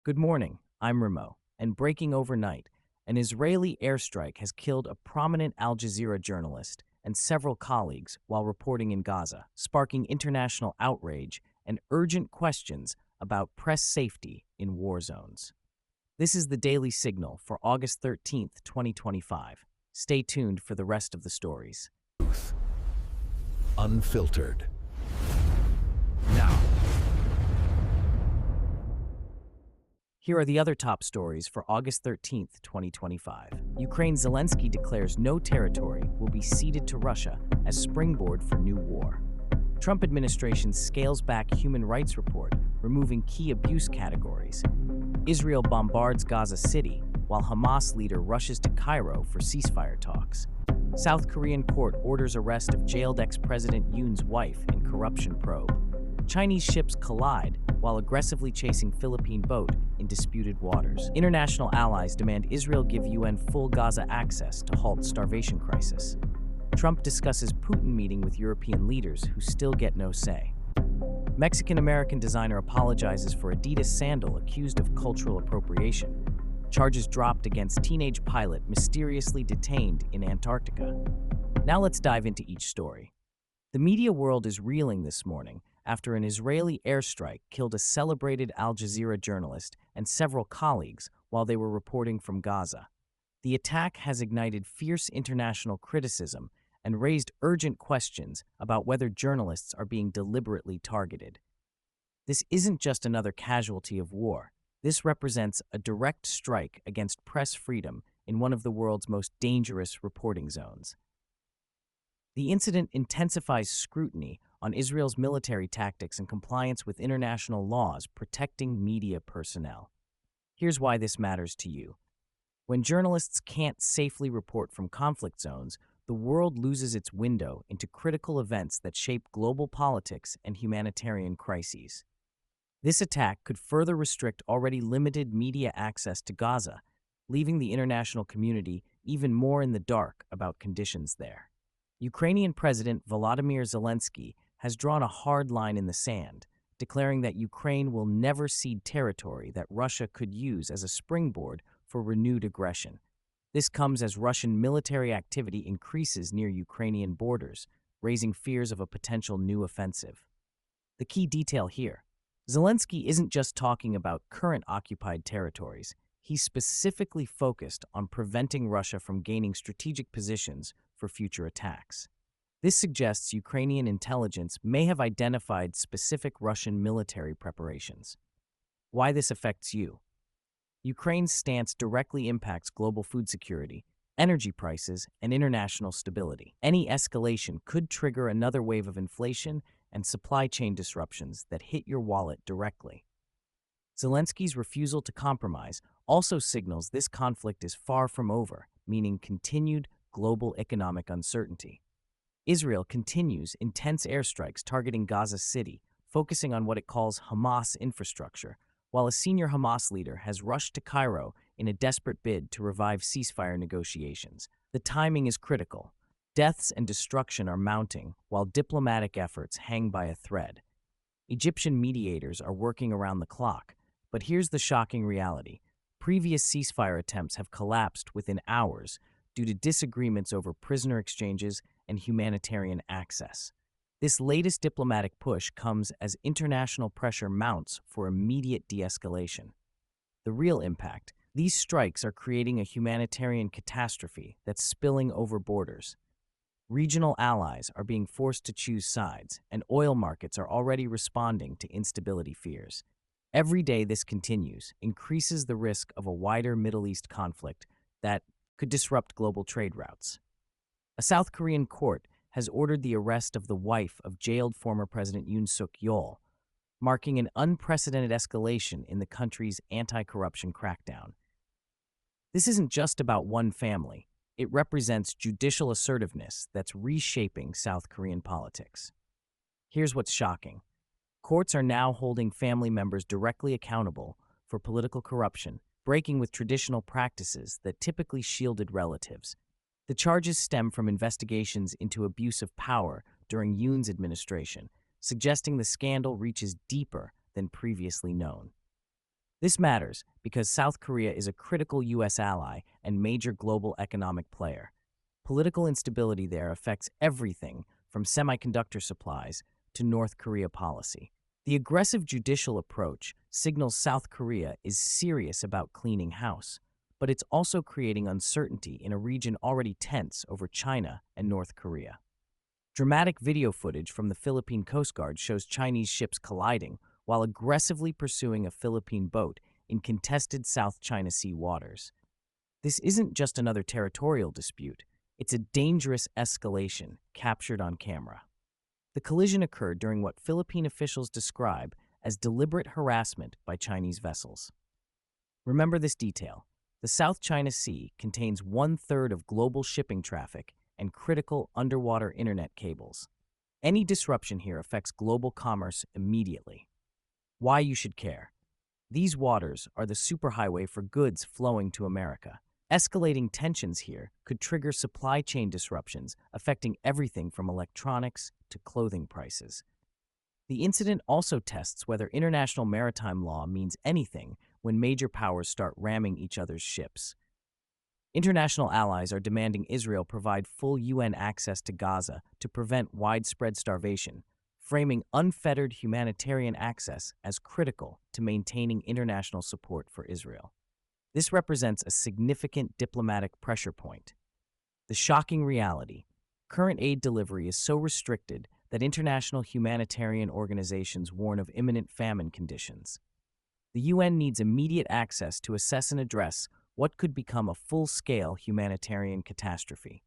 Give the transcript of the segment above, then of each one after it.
Good morning, I'm Remo, and breaking overnight, an Israeli airstrike has killed a prominent Al Jazeera journalist and several colleagues while reporting in Gaza, sparking international outrage and urgent questions about press safety in war zones. This is the Daily Signal for August 13th, 2025. Stay tuned for the rest of the stories. Unfiltered. Now, Here are the other top stories for August 13th, 2025. Ukraine's Zelensky declares no territory will be ceded to Russia as springboard for new war. Trump administration scales back human rights report, removing key abuse categories. Israel bombards Gaza City, while Hamas leader rushes to Cairo for ceasefire talks. South Korean court orders arrest of jailed ex-president Yoon's wife in corruption probe. Chinese ships collide while aggressively chasing Philippine boat in disputed waters. International allies demand Israel give UN full Gaza access to halt starvation crisis. Trump discusses Putin meeting with European leaders who still get no say. Mexican-American designer apologizes for Adidas sandal accused of cultural appropriation. Charges dropped against teenage pilot mysteriously detained in Antarctica. Now let's dive into each story. The media world is reeling this morning after an Israeli airstrike killed a celebrated Al Jazeera journalist and several colleagues while they were reporting from Gaza. The attack has ignited fierce international criticism and raised urgent questions about whether journalists are being deliberately targeted. This isn't just another casualty of war. This represents a direct strike against press freedom in one of the world's most dangerous reporting zones. The incident intensifies scrutiny on Israel's military tactics and compliance with international laws protecting media personnel. Here's why this matters to you. When journalists can't safely report from conflict zones, the world loses its window into critical events that shape global politics and humanitarian crises. This attack could further restrict already limited media access to Gaza, leaving the international community even more in the dark about conditions there. Ukrainian President Volodymyr Zelensky has drawn a hard line in the sand, declaring that Ukraine will never cede territory that Russia could use as a springboard for renewed aggression. This comes as Russian military activity increases near Ukrainian borders, raising fears of a potential new offensive. The key detail here: Zelensky isn't just talking about current occupied territories. He's specifically focused on preventing Russia from gaining strategic positions for future attacks. This suggests Ukrainian intelligence may have identified specific Russian military preparations. Why this affects you? Ukraine's stance directly impacts global food security, energy prices, and international stability. Any escalation could trigger another wave of inflation and supply chain disruptions that hit your wallet directly. Zelensky's refusal to compromise also signals this conflict is far from over, meaning continued global economic uncertainty. Israel continues intense airstrikes targeting Gaza City, focusing on what it calls Hamas infrastructure, while a senior Hamas leader has rushed to Cairo in a desperate bid to revive ceasefire negotiations. The timing is critical. Deaths and destruction are mounting, while diplomatic efforts hang by a thread. Egyptian mediators are working around the clock, but here's the shocking reality. Previous ceasefire attempts have collapsed within hours due to disagreements over prisoner exchanges and humanitarian access. This latest diplomatic push comes as international pressure mounts for immediate de-escalation. The real impact: these strikes are creating a humanitarian catastrophe that's spilling over borders. Regional allies are being forced to choose sides, and oil markets are already responding to instability fears. Every day this continues increases the risk of a wider Middle East conflict that could disrupt global trade routes. A South Korean court has ordered the arrest of the wife of jailed former President Yoon Suk-yeol, marking an unprecedented escalation in the country's anti-corruption crackdown. This isn't just about one family. It represents judicial assertiveness that's reshaping South Korean politics. Here's what's shocking. Courts are now holding family members directly accountable for political corruption, breaking with traditional practices that typically shielded relatives. The charges stem from investigations into abuse of power during Yoon's administration, suggesting the scandal reaches deeper than previously known. This matters because South Korea is a critical U.S. ally and major global economic player. Political instability there affects everything from semiconductor supplies to North Korea policy. The aggressive judicial approach signals South Korea is serious about cleaning house, but it's also creating uncertainty in a region already tense over China and North Korea. Dramatic video footage from the Philippine Coast Guard shows Chinese ships colliding while aggressively pursuing a Philippine boat in contested South China Sea waters. This isn't just another territorial dispute, it's a dangerous escalation captured on camera. The collision occurred during what Philippine officials describe as deliberate harassment by Chinese vessels. Remember this detail. The South China Sea contains 1/3 of global shipping traffic and critical underwater internet cables. Any disruption here affects global commerce immediately. Why you should care. These waters are the superhighway for goods flowing to America. Escalating tensions here could trigger supply chain disruptions affecting everything from electronics to clothing prices. The incident also tests whether international maritime law means anything when major powers start ramming each other's ships. International allies are demanding Israel provide full UN access to Gaza to prevent widespread starvation, framing unfettered humanitarian access as critical to maintaining international support for Israel. This represents a significant diplomatic pressure point. The shocking reality: current aid delivery is so restricted that international humanitarian organizations warn of imminent famine conditions. The UN needs immediate access to assess and address what could become a full-scale humanitarian catastrophe.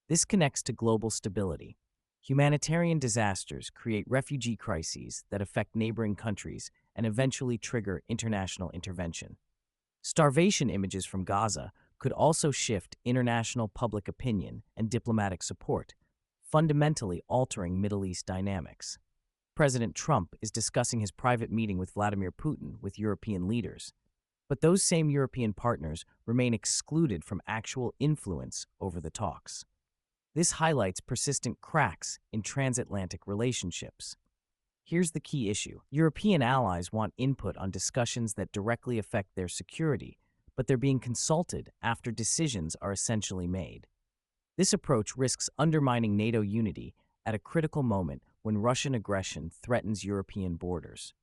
This connects to global stability. Humanitarian disasters create refugee crises that affect neighboring countries and eventually trigger international intervention. Starvation images from Gaza could also shift international public opinion and diplomatic support, fundamentally altering Middle East dynamics. President Trump is discussing his private meeting with Vladimir Putin with European leaders, but those same European partners remain excluded from actual influence over the talks. This highlights persistent cracks in transatlantic relationships. Here's the key issue. European allies want input on discussions that directly affect their security, but they're being consulted after decisions are essentially made. This approach risks undermining NATO unity at a critical moment when Russian aggression threatens European borders.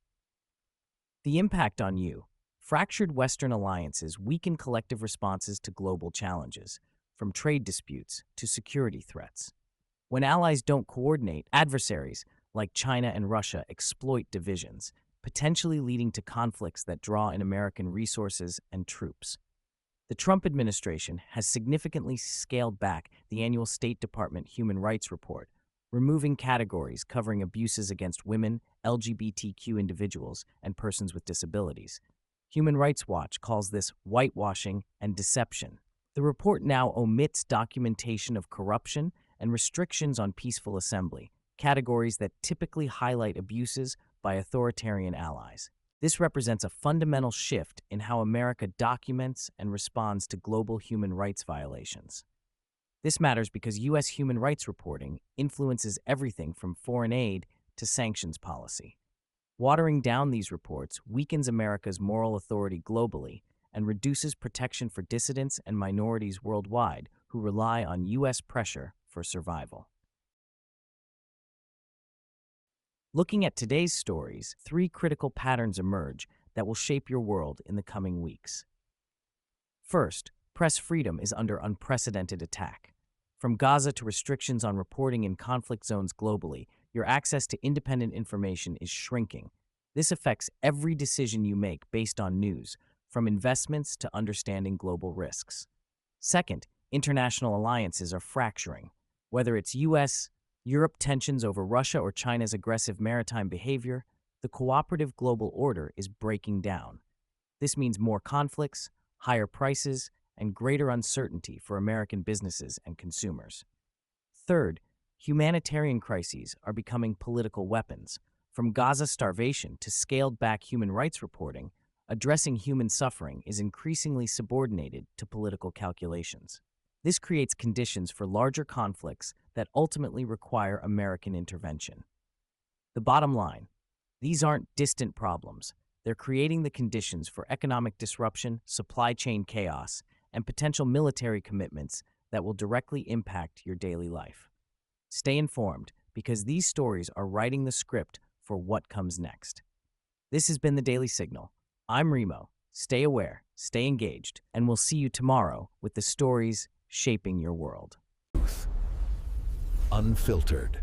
The impact on you. Fractured Western alliances weaken collective responses to global challenges, from trade disputes to security threats. When allies don't coordinate, adversaries like China and Russia exploit divisions, potentially leading to conflicts that draw in American resources and troops. The Trump administration has significantly scaled back the annual State Department Human Rights Report, removing categories covering abuses against women, LGBTQ individuals, and persons with disabilities. Human Rights Watch calls this whitewashing and deception. The report now omits documentation of corruption and restrictions on peaceful assembly, categories that typically highlight abuses by authoritarian allies. This represents a fundamental shift in how America documents and responds to global human rights violations. This matters because U.S. human rights reporting influences everything from foreign aid to sanctions policy. Watering down these reports weakens America's moral authority globally and reduces protection for dissidents and minorities worldwide who rely on U.S. pressure for survival. Looking at today's stories, 3 critical patterns emerge that will shape your world in the coming weeks. First, press freedom is under unprecedented attack. From Gaza to restrictions on reporting in conflict zones globally, your access to independent information is shrinking. This affects every decision you make based on news, from investments to understanding global risks. Second, international alliances are fracturing. Whether it's U.S., Europe tensions over Russia or China's aggressive maritime behavior, the cooperative global order is breaking down. This means more conflicts, higher prices, and greater uncertainty for American businesses and consumers. Third, humanitarian crises are becoming political weapons. From Gaza starvation to scaled-back human rights reporting, addressing human suffering is increasingly subordinated to political calculations. This creates conditions for larger conflicts that ultimately require American intervention. The bottom line: these aren't distant problems. They're creating the conditions for economic disruption, supply chain chaos, and potential military commitments that will directly impact your daily life. Stay informed because these stories are writing the script for what comes next. This has been the Daily Signal. I'm Remo. Stay aware, stay engaged, and we'll see you tomorrow with the stories shaping your world. Unfiltered.